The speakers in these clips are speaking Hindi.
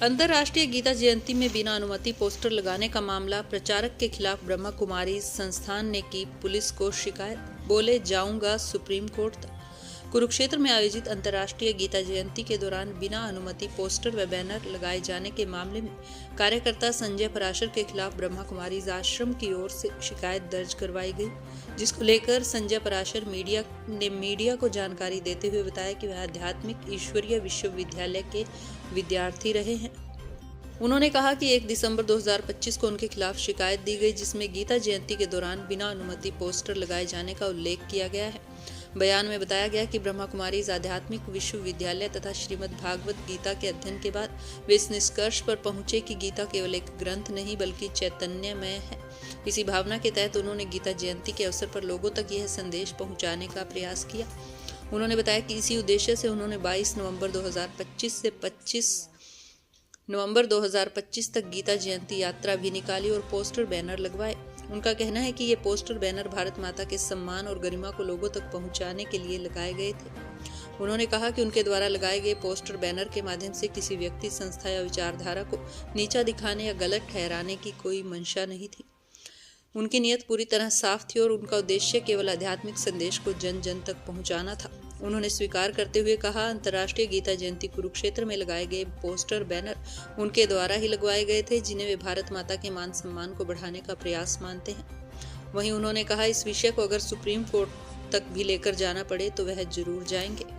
अंतर्राष्ट्रीय गीता जयंती में बिना अनुमति पोस्टर लगाने का मामला, प्रचारक के खिलाफ ब्रह्मा कुमारी संस्थान ने की पुलिस को शिकायत, बोले जाऊंगा सुप्रीम कोर्ट तक। कुरुक्षेत्र में आयोजित अंतर्राष्ट्रीय गीता जयंती के दौरान बिना अनुमति पोस्टर व बैनर लगाए जाने के मामले में कार्यकर्ता संजय पराशर के खिलाफ ब्रह्मा कुमारी आश्रम की ओर से शिकायत दर्ज करवाई गई, जिसको लेकर संजय पराशर मीडिया को जानकारी देते हुए बताया कि वह आध्यात्मिक ईश्वरीय विश्वविद्यालय के विद्यार्थी रहे हैं। उन्होंने कहा कि 1 दिसंबर 2025 को उनके खिलाफ शिकायत दी गई, जिसमें गीता जयंती के दौरान बिना अनुमति पोस्टर लगाए जाने का उल्लेख किया गया है। बयान में बताया गया कि ब्रह्मा कुमारी आध्यात्मिक विश्वविद्यालय तथा श्रीमद् भागवत गीता के अध्ययन के बाद वे इस निष्कर्ष पर पहुंचे कि गीता केवल एक ग्रंथ नहीं बल्कि चैतन्यमय है। इसी भावना के तहत उन्होंने गीता जयंती के अवसर पर लोगों तक यह संदेश पहुंचाने का प्रयास किया। उन्होंने बताया कि इसी उद्देश्य से उन्होंने 22 नवंबर 2025 से 25 नवंबर 2025 तक गीता जयंती यात्रा भी निकाली और पोस्टर बैनर लगवाए। उनका कहना है कि ये पोस्टर बैनर भारत माता के सम्मान और गरिमा को लोगों तक पहुंचाने के लिए लगाए गए थे। उन्होंने कहा कि उनके द्वारा लगाए गए पोस्टर बैनर के माध्यम से किसी व्यक्ति, संस्था या विचारधारा को नीचा दिखाने या गलत ठहराने की कोई मंशा नहीं थी। उनकी नीयत पूरी तरह साफ थी और उनका उद्देश्य केवल आध्यात्मिक संदेश को जन जन तक पहुंचाना था। उन्होंने स्वीकार करते हुए कहा, अंतर्राष्ट्रीय गीता जयंती कुरुक्षेत्र में लगाए गए पोस्टर बैनर उनके द्वारा ही लगवाए गए थे, जिन्हें वे भारत माता के मान सम्मान को बढ़ाने का प्रयास मानते हैं। वहीं उन्होंने कहा, इस विषय को अगर सुप्रीम कोर्ट तक भी लेकर जाना पड़े तो वह जरूर जाएंगे।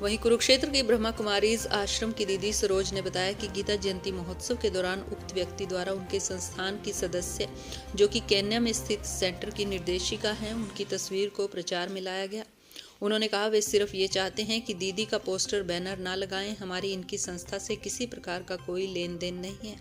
वहीं कुरुक्षेत्र के ब्रह्मा कुमारीज आश्रम की दीदी सरोज ने बताया कि गीता जयंती महोत्सव के दौरान उक्त व्यक्ति द्वारा उनके संस्थान की सदस्य, जो कि केन्या में स्थित सेंटर की निर्देशिका हैं, उनकी तस्वीर को प्रचार में लाया गया। उन्होंने कहा, वे सिर्फ ये चाहते हैं कि दीदी का पोस्टर बैनर ना लगाएं। हमारी इनकी संस्था से किसी प्रकार का कोई लेन देन नहीं है।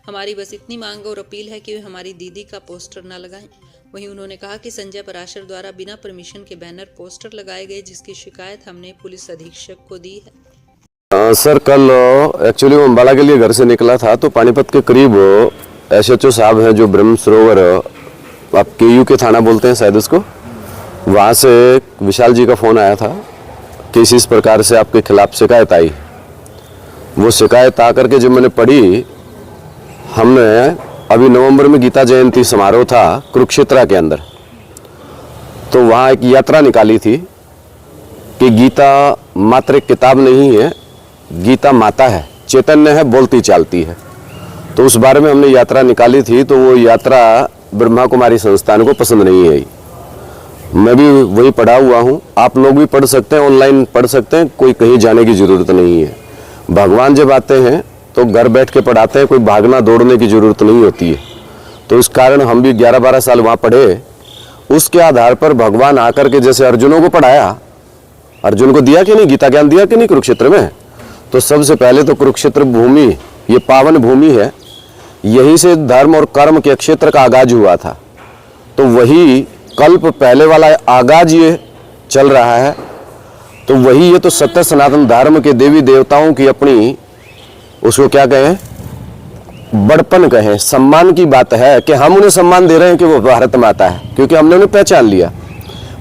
हमारी बस इतनी मांग और अपील है कि वे हमारी दीदी का पोस्टर ना लगाएं। वहीं उन्होंने कहा कि संजय पराशर द्वारा बिना परमिशन के बैनर पोस्टर लगाए गए, जिसकी शिकायत हमने पुलिस अधीक्षक को दी है। सर, कल एक्चुअली मैं अम्बाला के लिए घर से निकला था तो पानीपत के करीब SHO साहब हैं जो ब्रह्म सरोवर, आप KU के थाना बोलते हैं शायद उसको, वहाँ से विशाल जी का फ़ोन आया था कि इस प्रकार से आपके खिलाफ शिकायत आई। वो शिकायत आकर के जब मैंने पढ़ी, हमने अभी नवंबर में गीता जयंती समारोह था कुरुक्षेत्र के अंदर, तो वहाँ एक यात्रा निकाली थी कि गीता मात्र एक किताब नहीं है, गीता माता है, चैतन्य है, बोलती चालती है। तो उस बारे में हमने यात्रा निकाली थी, तो वो यात्रा ब्रह्मा कुमारी संस्थान को पसंद नहीं आई। मैं भी वही पढ़ा हुआ हूँ, आप लोग भी पढ़ सकते हैं, ऑनलाइन पढ़ सकते हैं, कोई कहीं जाने की ज़रूरत नहीं है। भगवान जब आते हैं तो घर बैठ के पढ़ाते हैं, कोई भागना दौड़ने की ज़रूरत नहीं होती है। तो इस कारण हम भी 11-12 साल वहाँ पढ़े। उसके आधार पर भगवान आकर के जैसे अर्जुनों को पढ़ाया, अर्जुन को दिया कि नहीं, गीता ज्ञान दिया कि नहीं कुरुक्षेत्र में। तो सबसे पहले तो कुरुक्षेत्र भूमि, ये पावन भूमि है, यहीं से धर्म और कर्म के क्षेत्र का आगाज हुआ था। तो वही कल्प पहले वाला आगाज ये चल रहा है। तो वही ये तो सत्य सनातन धर्म के देवी देवताओं की अपनी, उसको क्या कहें, बड़पन कहें, सम्मान की बात है कि हम उन्हें सम्मान दे रहे हैं कि वो भारत माता है, क्योंकि हमने उन्हें पहचान लिया।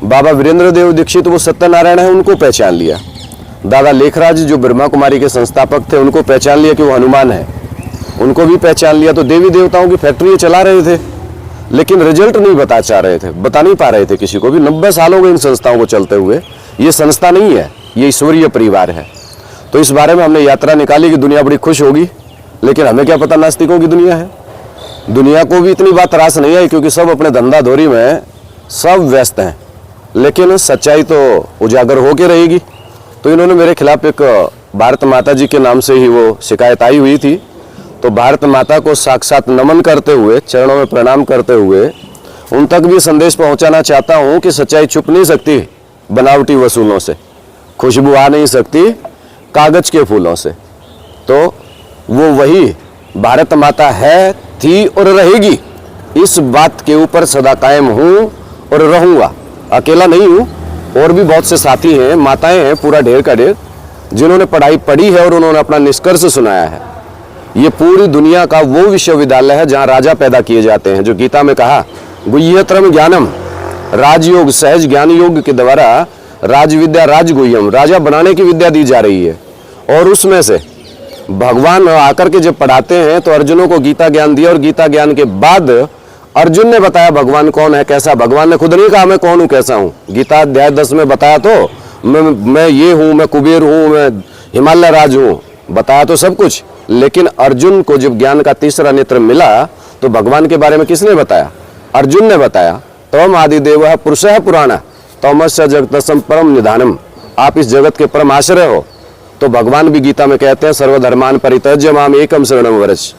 बाबा वीरेंद्र देव दीक्षित वो सत्यनारायण है, उनको पहचान लिया। दादा लेखराज जो ब्रह्मा कुमारी के संस्थापक थे, उनको पहचान लिया कि वो हनुमान है, उनको भी पहचान लिया। तो देवी देवताओं की फैक्ट्री चला रहे थे, लेकिन रिजल्ट नहीं बता नहीं पा रहे थे किसी को भी। 90 साल हो गए इन संस्थाओं को चलते हुए। ये संस्था नहीं है, ये ईश्वरीय परिवार है। तो इस बारे में हमने यात्रा निकाली कि दुनिया बड़ी खुश होगी, लेकिन हमें क्या पता नास्तिकों की दुनिया है। दुनिया को भी इतनी बात रास नहीं आई, क्योंकि सब अपने धंधा धोरी में सब व्यस्त हैं, लेकिन सच्चाई तो उजागर होके रहेगी। तो इन्होंने मेरे खिलाफ एक भारत माता जी के नाम से ही वो शिकायत आई हुई थी। तो भारत माता को साक्षात नमन करते हुए, चरणों में प्रणाम करते हुए उन तक भी संदेश पहुंचाना चाहता हूं कि सच्चाई छुप नहीं सकती बनावटी वसूलों से, खुशबू आ नहीं सकती कागज के फूलों से। तो वो वही भारत माता है, थी और रहेगी, इस बात के ऊपर सदा कायम हूं और रहूंगा। अकेला नहीं हूं, और भी बहुत से साथी हैं, माताएं हैं, पूरा ढेर का ढेर, जिन्होंने पढ़ाई पढ़ी है और उन्होंने अपना निष्कर्ष सुनाया है। ये पूरी दुनिया का वो विश्वविद्यालय है जहां राजा पैदा किए जाते हैं, जो गीता में कहा गुह्यतरम ज्ञानम, राजयोग सहज ज्ञान योग के द्वारा राज विद्या राजगुह्यम, राजा बनाने की विद्या दी जा रही है। और उसमें से भगवान आकर के जब पढ़ाते हैं तो अर्जुनों को गीता ज्ञान दिया, और गीता ज्ञान के बाद अर्जुन ने बताया भगवान कौन है, कैसा। भगवान ने खुद नहीं कहा मैं कौन हूं, कैसा हूं। गीता अध्याय 10 में बताया तो मैं ये हूं, मैं कुबेर हूं, मैं हिमालय राज हूं, बताया तो सब कुछ। लेकिन अर्जुन को जब ज्ञान का तीसरा नेत्र मिला तो भगवान के बारे में किसने बताया? अर्जुन ने बताया। तम आदिदेव पुरुषः पुराण तमस्य जगतसम परम निधानम। आप इस जगत के परम आश्रय हो। तो भगवान भी गीता में कहते हैं सर्वधर्मान परित्यज्य माम एकम शरणम व्रज।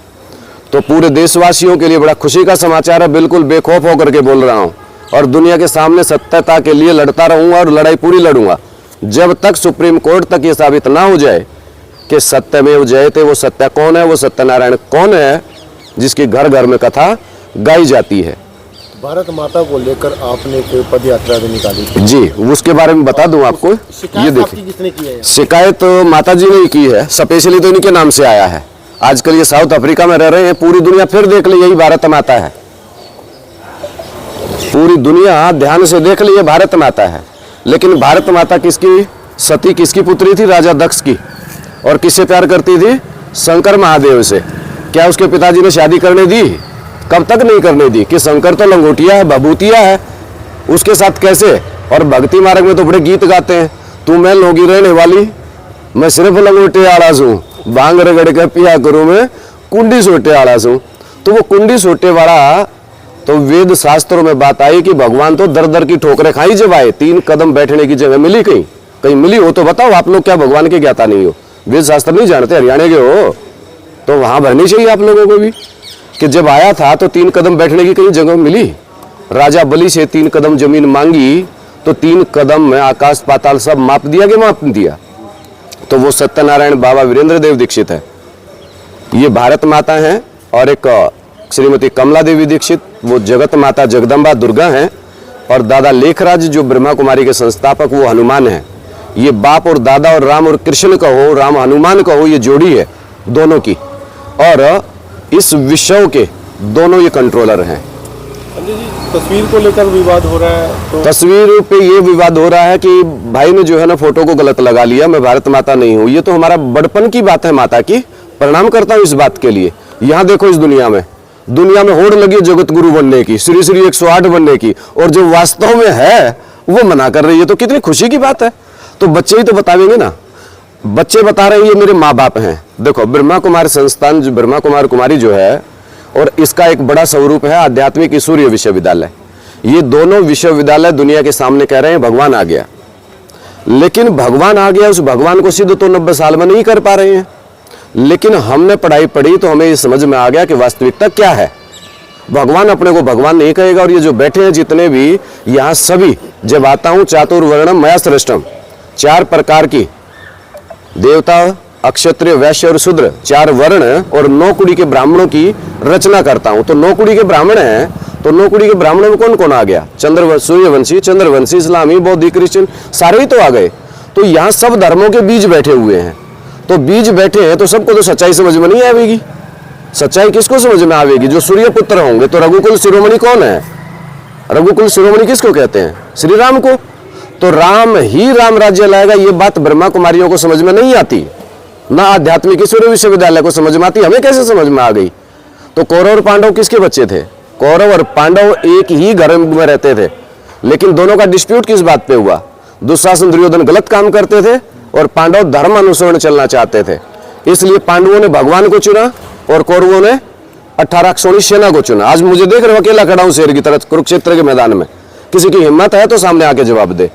तो पूरे देशवासियों के लिए बड़ा खुशी का समाचार है, बिल्कुल बेखौफ होकर के बोल रहा हूं, और दुनिया के सामने सत्यता के लिए लड़ता रहूंगा और लड़ाई पूरी लड़ूंगा जब तक सुप्रीम कोर्ट तक ये साबित ना हो जाए कि सत्यमेव जयते। वो सत्य कौन है? वो सत्यनारायण कौन है जिसकी घर घर में कथा गाई जाती है। भारत माता को लेकर आपने एक पद यात्रा भी निकाली थी। जी, उसके बारे में बता दूं आपको। ये शिकायत देखिए, आपकी किसने की है? शिकायत माता जी ने ही की है, स्पेशली तो इनके नाम से आया है। आजकल ये साउथ अफ्रीका में रह रहे हैं, पूरी दुनिया फिर देख ले यही भारत माता है। पूरी दुनिया ध्यान से देख ले ये भारत माता है। लेकिन भारत माता किसकी? सती किसकी पुत्री थी? राजा दक्ष की। और किससे प्यार करती थी? शंकर महादेव से। क्या उसके पिताजी ने शादी करने दी? कब तक नहीं करने दी कि शंकर तो लंगोटिया है, बबूतिया है, उसके साथ कैसे? और भक्ति मार्ग में तो बड़े गीत गाते हैं, तू मैं लोगी रहने वाली, मैं सिर्फ लंगोटे आड़ास हूँ, भांग रगड़ के पिया करूँ मैं कुंडी सोटे आड़ास हूँ। तो वो कुंडी सोटे वाला तो वेद शास्त्रों में बात आई कि भगवान तो दर दर की ठोकरें खाई जब आए। 3 कदम बैठने की जगह मिली कहीं? कहीं मिली हो तो बताओ। आप लोग क्या भगवान के ज्ञाता नहीं हो? वेद शास्त्र नहीं जानते? हरियाणा के हो तो वहां भरनी चाहिए आप लोगों को भी कि जब आया था तो 3 कदम बैठने की कहीं जगह मिली? राजा बलि से 3 कदम जमीन मांगी तो 3 कदम में आकाश पाताल सब माप दिया कि माप दिया? तो वो सत्यनारायण बाबा वीरेंद्र देव दीक्षित है, ये भारत माता है। और एक श्रीमती कमला देवी दीक्षित, वो जगत माता जगदम्बा दुर्गा हैं। और दादा लेखराज जो ब्रह्मा कुमारी के संस्थापक, वो हनुमान है। ये बाप और दादा और राम और कृष्ण का हो, राम हनुमान का हो, ये जोड़ी है दोनों की। और इस विषय के दोनों ये कंट्रोलर हैं। संजय जी, तस्वीर को लेकर विवाद हो रहा है तो तस्वीर पे ये विवाद हो रहा है कि भाई ने जो है ना फोटो को गलत लगा लिया, मैं भारत माता नहीं हूँ। ये तो हमारा बड़पन की बात है माता की, प्रणाम करता हूँ इस बात के लिए। यहाँ देखो इस दुनिया में होड़ लगी है जगत गुरु बनने की, श्री श्री 108 बनने की, और जो वास्तव में है वो मना कर रही है। तो कितनी खुशी की बात है। तो बच्चे ही तो बतावेंगे ना, बच्चे बता रहे हैं ये मेरे माँ बाप हैं। देखो ब्रह्मा कुमारी संस्थान, जो ब्रह्मा कुमार कुमारी जो है, और इसका एक बड़ा स्वरूप है आध्यात्मिक सूर्य विश्वविद्यालय। ये दोनों विश्वविद्यालय दुनिया के सामने कह रहे हैं भगवान आ गया, लेकिन भगवान आ गया उस भगवान को सिद्ध तो 90 साल में नहीं कर पा रहे हैं। लेकिन हमने पढ़ाई पढ़ी तो हमें ये समझ में आ गया कि वास्तविकता क्या है। भगवान अपने को भगवान नहीं कहेगा। और ये जो बैठे हैं जितने भी यहाँ, सभी जब आता हूँ चातुर्वर्णम मया सृष्टम, 4 प्रकार की देवता, अक्षत्रिय, वैश्य और शूद्र, 4 वर्ण और 9 कुड़ी के ब्राह्मणों की रचना करता हूं। तो 9 कुड़ी के ब्राह्मण हैं, तो 9 कुड़ी के ब्राह्मणों में कौन कौन आ गया? सूर्यवंशी, चंद्रवंशी, इस्लामी, बौद्धिक, क्रिश्चियन, सारे ही तो आ गए। तो यहाँ सब धर्मों के बीज बैठे हुए हैं। तो बीज बैठे हैं तो सबको तो सच्चाई समझ में नहीं आवेगी। सच्चाई किसको समझ में आवेगी? जो सूर्य पुत्र होंगे। तो रघुकुल शिरोमणि कौन है? रघुकुल शिरोमणि किसको कहते हैं? श्री राम को। तो राम ही राम राज्य लाएगा, ये बात ब्रह्मा कुमारियों को समझ में नहीं आती, ना आध्यात्मिक सूर्य विश्वविद्यालय को समझ में आती। हमें कैसे समझ में आ गई? तो कौरव और पांडव किसके बच्चे थे? कौरव और पांडव एक ही घर में रहते थे, लेकिन दोनों का डिस्प्यूट किस बात पे हुआ? दुशासन दुर्योधन गलत काम करते थे और पांडव धर्म अनुसरण चलना चाहते थे। इसलिए पांडवों ने भगवान को चुना और कौरवों ने 18 अक्षौणी सेना को चुना। आज मुझे देख रहे हो, अकेला खड़ा हूं शेर की तरह कुरुक्षेत्र के मैदान में। किसी की हिम्मत है तो सामने आके जवाब दे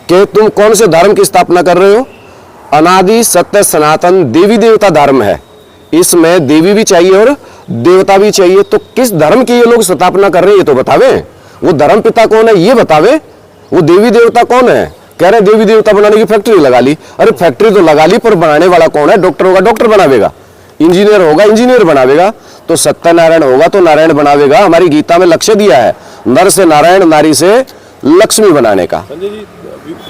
कि तुम कौन से धर्म की स्थापना कर रहे हो? अनादि सत्य सनातन देवी देवता धर्म है, इसमें देवी भी चाहिए और देवता भी चाहिए। तो किस धर्म की ये लोग स्थापना कर रहे हैं ये तो बतावे। वो धर्म पिता कौन है ये बतावे। वो देवी देवता कौन है? कह रहे देवी देवता बनाने की फैक्ट्री लगा ली। अरे फैक्ट्री तो लगा ली, पर बनाने वाला कौन है? डॉक्टर होगा डॉक्टर बनावेगा, इंजीनियर होगा इंजीनियर बनावेगा, तो सत्यनारायण होगा तो नारायण बनावेगा। हमारी गीता में लक्ष्य दिया है नर से नारायण, नारी से लक्ष्मी बनाने का। संजय जी,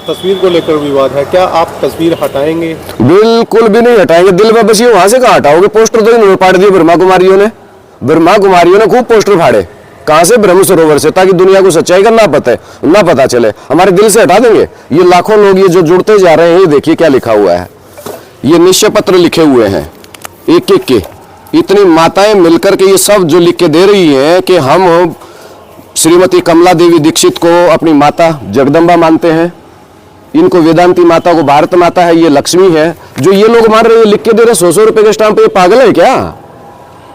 तस्वीर को लेकर विवाद है, क्या आप तस्वीर हटाएंगे? बिल्कुल भी नहीं हटाएंगे। दिल में बसी वहां से कहाँ हटाओगे? पोस्टर तो इन्होंने फाड़ दिए ब्रह्मा कुमारियों ने। ब्रह्मा कुमारियों ने खूब पोस्टर फाड़े। कहां से? ब्रह्म सरोवर से, ताकि दुनिया को सच्चाई का ना पता चले। हमारे दिल से हटा देंगे। ये लाखों लोग ये जो जुड़ते जा रहे हैं, ये देखिए क्या लिखा हुआ है। ये निश्चय पत्र लिखे हुए हैं, एक एक के इतनी माताएं मिलकर के ये सब जो लिख के दे रही हैं कि हम श्रीमती कमला देवी दीक्षित को अपनी माता जगदम्बा मानते हैं, इनको वेदांती माता को भारत माता है, ये लक्ष्मी है, जो ये लोग मान रहे हैं लिख के दे रहे 100 रुपए के स्टाम्प पे, ये पागल है क्या?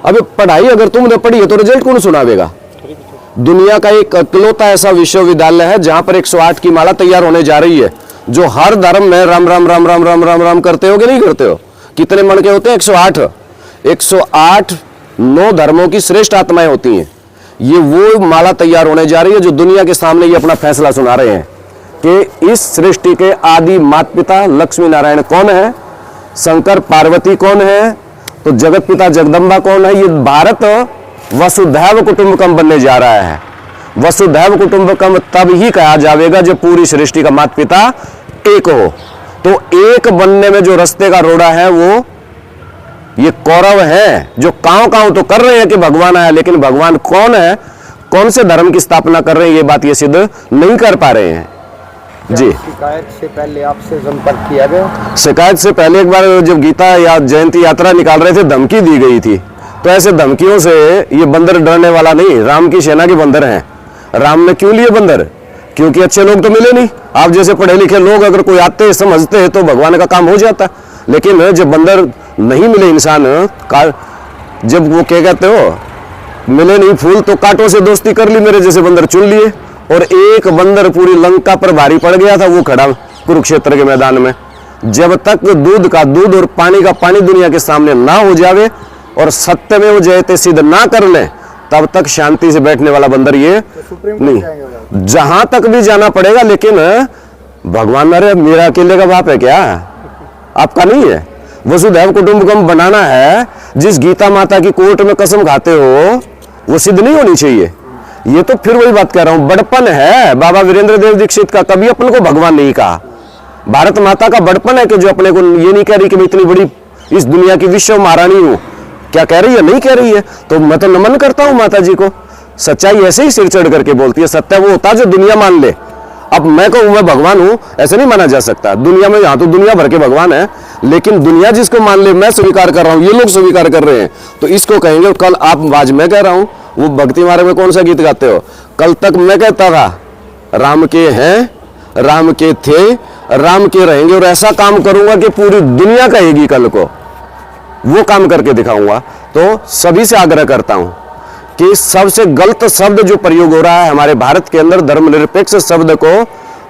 अबे पढ़ाई अगर तुमने पढ़ी है तो रिजल्ट कौन सुनावेगा? दुनिया का एक इकलौता ऐसा विश्वविद्यालय है जहां पर 108 की माला तैयार होने जा रही है, जो हर धर्म में राम राम राम राम राम राम राम करते हो कि नहीं करते हो? कितने मन के होते हैं? 108 9 धर्मों की श्रेष्ठ आत्माएं होती हैं। ये वो माला तैयार होने जा रही है जो दुनिया के सामने ये अपना फैसला सुना रहे हैं कि इस सृष्टि के आदि माता पिता लक्ष्मी नारायण कौन है, शंकर पार्वती कौन है, तो जगत पिता जगदम्बा कौन है। ये भारत वसुधैव कुटुंबकम बनने जा रहा है। वसुधैव कुटुंबकम तब ही कहा जाएगा जब पूरी सृष्टि का माता पिता एक हो। तो एक बनने में जो रास्ते का रोड़ा है वो ये कौरव है, जो कांव तो कर रहे हैं कि भगवान आया, लेकिन भगवान कौन है, कौन से धर्म की स्थापना कर रहे हैं, ये बात ये सिद्ध नहीं कर पा रहे हैं। जी, शिकायत से पहले आपसे संपर्क किया गया? शिकायत से पहले एक बार जब गीता या जयंती यात्रा निकाल रहे थे, धमकी दी गई थी। तो ऐसे धमकियों से ये बंदर डरने वाला नहीं, राम की सेना के बंदर हैं। राम ने क्यों लिए बंदर? क्योंकि अच्छे लोग तो मिले नहीं। आप जैसे पढ़े लिखे लोग अगर कोई आते समझते तो भगवान का काम हो जाता, लेकिन जब बंदर नहीं मिले इंसान का, जब वो क्या कहते हो मिले नहीं फूल, तो कांटों से दोस्ती कर ली, मेरे जैसे बंदर चुन लिए। और एक बंदर पूरी लंका पर भारी पड़ गया था, वो खड़ा कुरुक्षेत्र के मैदान में। जब तक दूध का दूध और पानी का पानी दुनिया के सामने ना हो जावे और सत्य में वो जयते सिद्ध ना कर ले, तब तक शांति से बैठने वाला बंदर ये नहीं। जहां तक भी जाना पड़ेगा, लेकिन भगवान, अरे मेरा अकेले का बाप है क्या? आपका नहीं है। वसुधैव कुटुंबकम बनाना है। जिस गीता माता की कोर्ट में कसम खाते हो वो सिद्ध नहीं होनी चाहिए। ये तो फिर वही बात कह रहा हूं, बड़पन है बाबा वीरेंद्र देव दीक्षित का। कभी अपन को भगवान नहीं कहा। भारत माता का बड़पन है कि जो अपने को ये नहीं कह रही कि मैं इतनी बड़ी इस दुनिया की विश्व महारानी हूं। क्या कह रही है? नहीं कह रही है। तो मैं तो नमन करता हूं माता जी को। सच्चाई ऐसे ही सिर चढ़ करके बोलती है। सत्य वो होता है जो दुनिया मान ले। अब मैं कहूं मैं भगवान हूं, ऐसे नहीं माना जा सकता। दुनिया में यहां तो दुनिया भर के भगवान है, लेकिन दुनिया जिसको मान ले, मैं स्वीकार कर रहा हूं, ये लोग स्वीकार कर रहे हैं, तो इसको कहेंगे। कल आप आज मैं कह रहा हूं, वो भक्ति मार्ग में कौन सा गीत गाते हो? कल तक मैं कहता था राम के हैं, राम के थे, राम के रहेंगे, और ऐसा काम करूंगा कि पूरी दुनिया कहेगी कल को। वो काम करके दिखाऊंगा। तो सभी से आग्रह करता हूं कि सबसे गलत शब्द जो प्रयोग हो रहा है हमारे भारत के अंदर, धर्मनिरपेक्ष शब्द को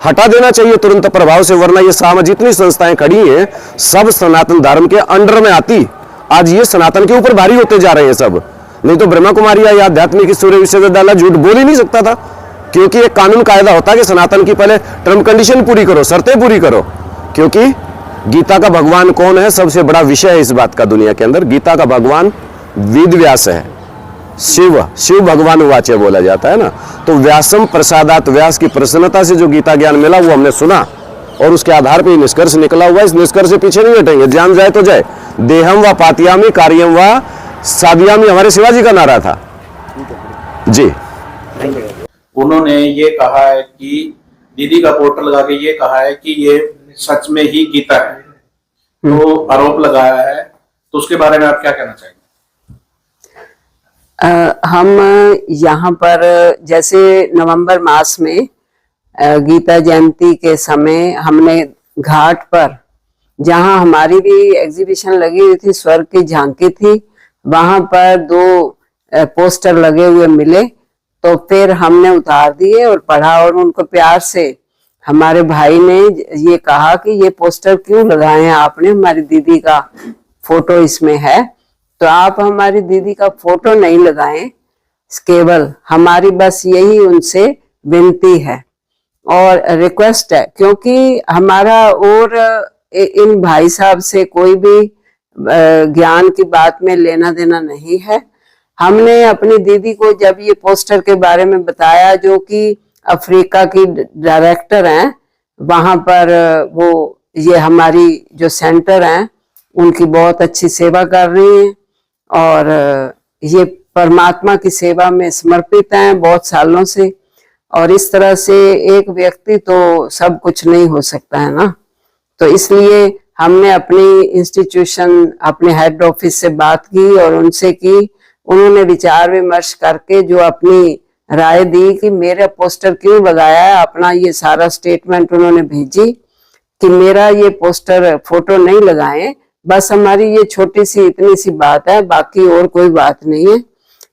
हटा देना चाहिए तुरंत प्रभाव से, वरना ये सामाजिक जितनी संस्थाएं खड़ी हैं सब सनातन धर्म के अंडर में आती। आज ये सनातन के ऊपर भारी होते जा रहे हैं सब। नहीं तो ब्रह्मा कुमारी या आध्यात्मिक सूर्य विश्वविद्यालय झूठ बोल ही नहीं सकता था, क्योंकि एक कानून कायदा होता है कि सनातन की पहले टर्म कंडीशन पूरी करो, शर्तें पूरी करो। क्योंकि गीता का भगवान कौन है? सबसे बड़ा विषय है इस बात का दुनिया के अंदर। गीता का भगवान वेद व्यास है। शिव भगवान वाच्य बोला जाता है ना। तो व्यासम प्रसादात, व्यास की प्रसन्नता से जो गीता ज्ञान मिला वो हमने सुना, और उसके आधार पर निष्कर्ष निकला हुआ। इस निष्कर्ष से पीछे नहीं हटेंगे। जान जाए तो जाए। देहम व पातियामी कार्यम व साधियामी हमारे शिवाजी का नारा था। जी, उन्होंने ये कहा है कि दीदी का पोस्टर लगा के ये कहा है कि ये सच में ही गीता है, तो आरोप लगाया है, तो उसके बारे में आप क्या कहना चाहेंगे? हम यहाँ पर जैसे नवंबर मास में गीता जयंती के समय हमने घाट पर, जहाँ हमारी भी एग्जीबिशन लगी हुई थी, स्वर्ग की झांकी थी, वहां पर 2 पोस्टर लगे हुए मिले। तो फिर हमने उतार दिए और पढ़ा, और उनको प्यार से हमारे भाई ने ये कहा कि ये पोस्टर क्यों लगाए हैं आपने, हमारी दीदी का फोटो इसमें है, तो आप हमारी दीदी का फोटो नहीं लगाएं। केवल हमारी बस यही उनसे विनती है और रिक्वेस्ट है, क्योंकि हमारा और इन भाई साहब से कोई भी ज्ञान की बात में लेना देना नहीं है। हमने अपनी दीदी को जब ये पोस्टर के बारे में बताया, जो कि अफ्रीका की डायरेक्टर हैं, वहां पर वो ये हमारी जो सेंटर हैं उनकी बहुत अच्छी सेवा कर रही हैं, और ये परमात्मा की सेवा में समर्पित हैं बहुत सालों से। और इस तरह से एक व्यक्ति तो सब कुछ नहीं हो सकता है ना, तो इसलिए हमने अपनी इंस्टीट्यूशन अपने हेड ऑफिस से बात की और उनसे की। उन्होंने विचार विमर्श करके जो अपनी राय दी कि मेरा पोस्टर क्यों लगाया है, अपना ये सारा स्टेटमेंट उन्होंने भेजी कि मेरा ये पोस्टर फोटो नहीं लगाएं, बस हमारी ये छोटी सी इतनी सी बात है, बाकी और कोई बात नहीं है।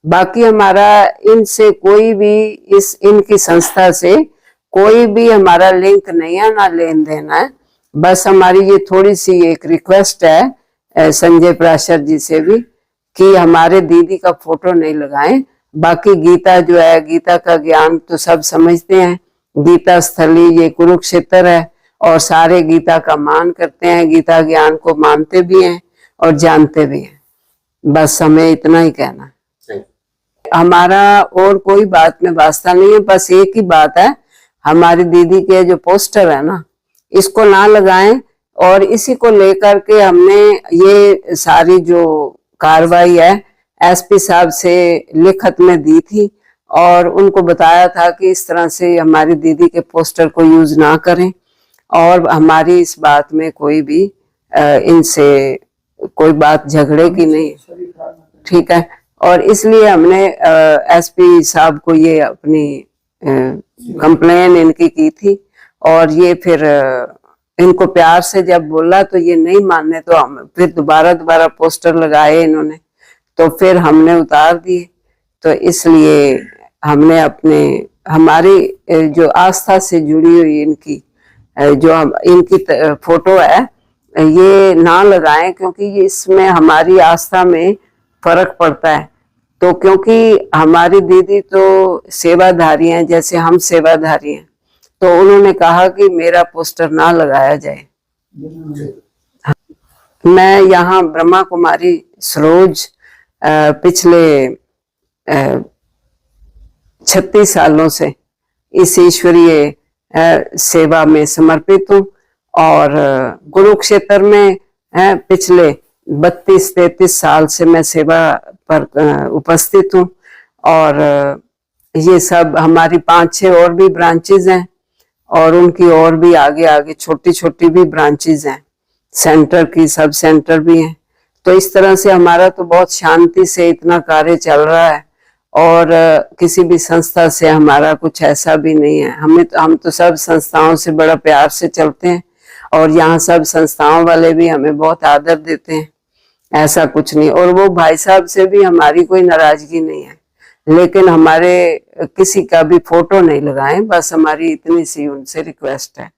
बाकी हमारा इनसे कोई भी इनकी संस्था से कोई भी हमारा लिंक नहीं है, ना लेन देन है। बस हमारी ये थोड़ी सी एक रिक्वेस्ट है संजय पराशर जी से भी कि हमारे दीदी का फोटो नहीं लगाएं। बाकी गीता जो है, गीता का ज्ञान तो सब समझते हैं, गीता स्थली ये कुरुक्षेत्र है और सारे गीता का मान करते हैं, गीता ज्ञान को मानते भी हैं और जानते भी हैं। बस हमें इतना ही कहना है। हमारा और कोई बात में वास्ता नहीं है, बस एक ही बात है, हमारी दीदी के जो पोस्टर है ना, इसको ना लगाएं। और इसी को लेकर के हमने ये सारी जो कार्रवाई है एसपी साहब से लिखत में दी थी और उनको बताया था कि इस तरह से हमारी दीदी के पोस्टर को यूज ना करें और हमारी इस बात में कोई भी इनसे कोई बात झगड़े की नहीं, ठीक है। और इसलिए हमने एसपी साहब को ये अपनी कंप्लेन इनकी की थी और ये फिर इनको प्यार से जब बोला तो ये नहीं माने, तो हम फिर दोबारा पोस्टर लगाए इन्होंने, तो फिर हमने उतार दिए। तो इसलिए हमने हमारी जो आस्था से जुड़ी हुई इनकी जो इनकी फोटो है ये ना लगाएं, क्योंकि ये इसमें हमारी आस्था में फर्क पड़ता है। तो क्योंकि हमारी दीदी तो सेवाधारी हैं, जैसे हम सेवाधारी हैं, तो उन्होंने कहा कि मेरा पोस्टर ना लगाया जाए। मैं यहाँ ब्रह्मा कुमारी सरोज पिछले 36 सालों से इस ईश्वरीय सेवा में समर्पित हूँ और कुरुक्षेत्र में पिछले 32-33 साल से मैं सेवा पर उपस्थित हूँ। और ये सब हमारी 5-6 और भी ब्रांचेज हैं और उनकी और भी आगे छोटी छोटी भी ब्रांचेज हैं, सेंटर की सब सेंटर भी हैं। तो इस तरह से हमारा तो बहुत शांति से इतना कार्य चल रहा है और किसी भी संस्था से हमारा कुछ ऐसा भी नहीं है। हम तो सब संस्थाओं से बड़ा प्यार से चलते हैं और यहाँ सब संस्थाओं वाले भी हमें बहुत आदर देते हैं, ऐसा कुछ नहीं। और वो भाई साहब से भी हमारी कोई नाराजगी नहीं है, लेकिन हमारे किसी का भी फोटो नहीं लगाएं, बस हमारी इतनी सी उनसे रिक्वेस्ट है।